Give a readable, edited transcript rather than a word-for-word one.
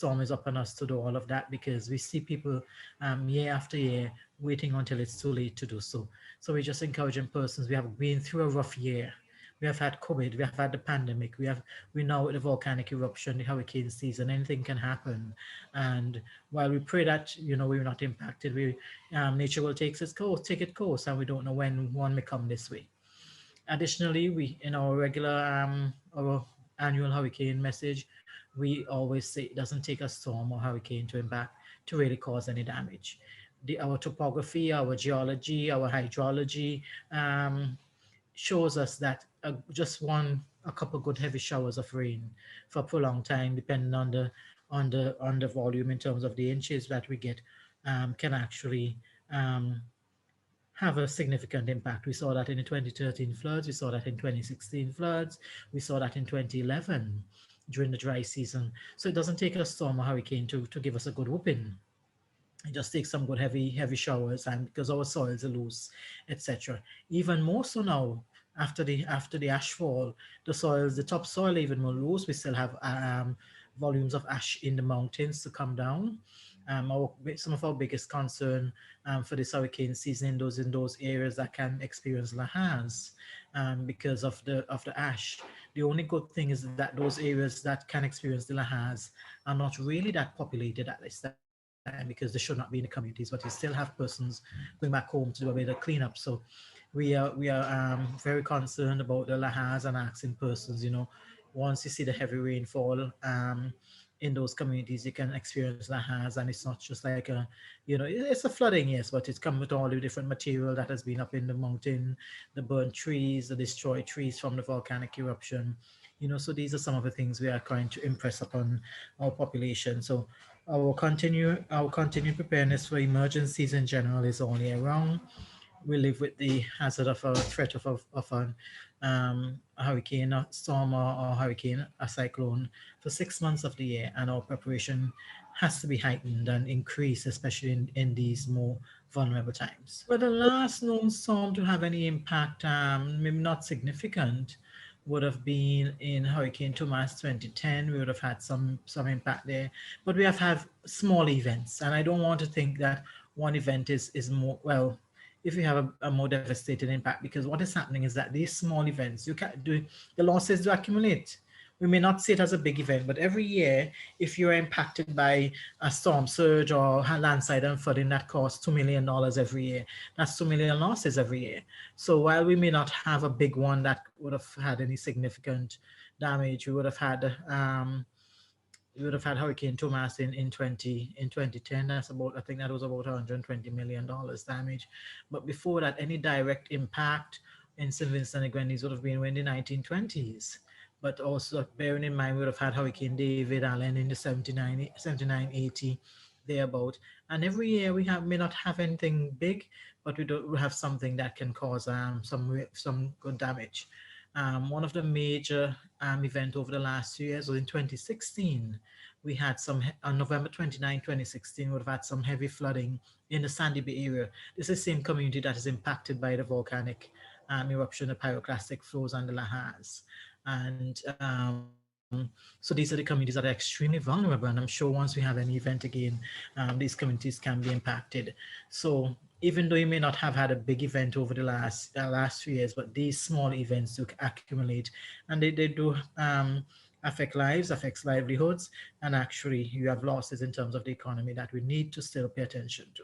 storm is upon us to do all of that, because we see people year after year waiting until it's too late to do so. So we're just encouraging persons. We have been through a rough year. We have had COVID, we have had the pandemic, we now with the volcanic eruption, the hurricane season, anything can happen. And while we pray that we're not impacted, we nature will take its course, and we don't know when one may come this way. Additionally, we in our regular our annual hurricane message, we always say it doesn't take a storm or hurricane to impact to really cause any damage. Our topography, our geology, our hydrology shows us that just a couple good heavy showers of rain for a prolonged time, depending on the volume in terms of the inches that we get, can actually have a significant impact. We saw that in the 2013 floods, we saw that in 2016 floods, we saw that in 2011 during the dry season. So it doesn't take a storm or hurricane to give us a good whooping. It just takes some good heavy showers, and because our soils are loose, etc. Even more so now, after the ashfall, the topsoil even more loose. We still have volumes of ash in the mountains to come down. Some of our biggest concern for this hurricane season in those areas that can experience lahars because of the ash. The only good thing is that those areas that can experience the lahars are not really that populated at this time, because they should not be in the communities, but you still have persons going back home to do a bit of cleanup. So we are very concerned about the lahars and asking persons, once you see the heavy rainfall in those communities, you can experience lahars, and it's not just like it's a flooding, yes, but it's come with all the different material that has been up in the mountain, the burnt trees, the destroyed trees from the volcanic eruption. So these are some of the things we are trying to impress upon our population. So our continued preparedness for emergencies in general is all year round. We live with the hazard of a threat of a hurricane, a storm, or hurricane, a cyclone for 6 months of the year, and our preparation has to be heightened and increased, especially in these more vulnerable times. But the last known storm to have any impact, maybe not significant, would have been in Hurricane Thomas 2010. We would have had some impact there, but we have had small events, and I don't want to think that one event is more, well, if you have a more devastating impact, because what is happening is that these small events, the losses do accumulate. We may not see it as a big event, but every year, if you're impacted by a storm surge or landslide and flooding that costs $2 million every year, that's 2 million losses every year. So while we may not have a big one that would have had any significant damage, we would have had Hurricane Thomas in 2010. That's about, I think that was about $120 million damage. But before that, any direct impact in St Vincent and Grenadines would have been in the 1920s. But also bearing in mind, we would have had Hurricane David Allen in the 79, 80, thereabout. And every year we may not have anything big, but we have something that can cause some good damage. One of the major events over the last 2 years was in 2016. We had on November 29, 2016, we would have had some heavy flooding in the Sandy Bay area. This is the same community that is impacted by the volcanic eruption, the pyroclastic flows, and the lahars. And so these are the communities that are extremely vulnerable. And I'm sure once we have an event again, these communities can be impacted. So even though you may not have had a big event over the last 3 years, but these small events do accumulate, and they do affect lives, affects livelihoods, and actually you have losses in terms of the economy that we need to still pay attention to.